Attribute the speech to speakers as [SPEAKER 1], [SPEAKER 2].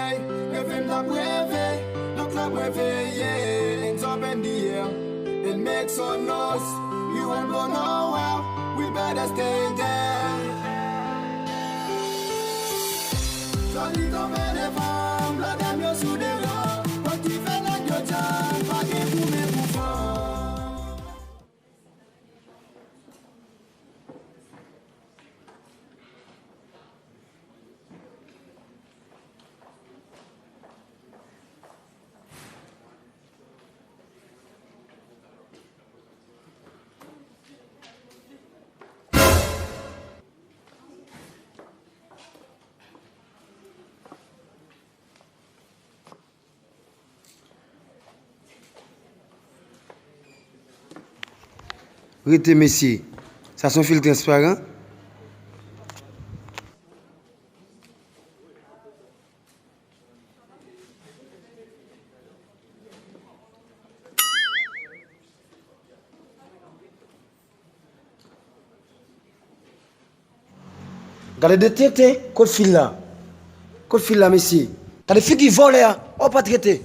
[SPEAKER 1] soleil, le film t'a brevé, the club brevé, yeah. Hands up in the air, it makes some noise. We won't go nowhere, we better stay there. Jolie comme des femmes, la dame yo sous des rangs. Quand tu fais la gueule, pas de pour mes bouffons.
[SPEAKER 2] Rete messieurs, ça son fil transparent. Regardez de tête, code fil là. Code fil là, messieurs. T'as des filles qui volent là, on pas traiter.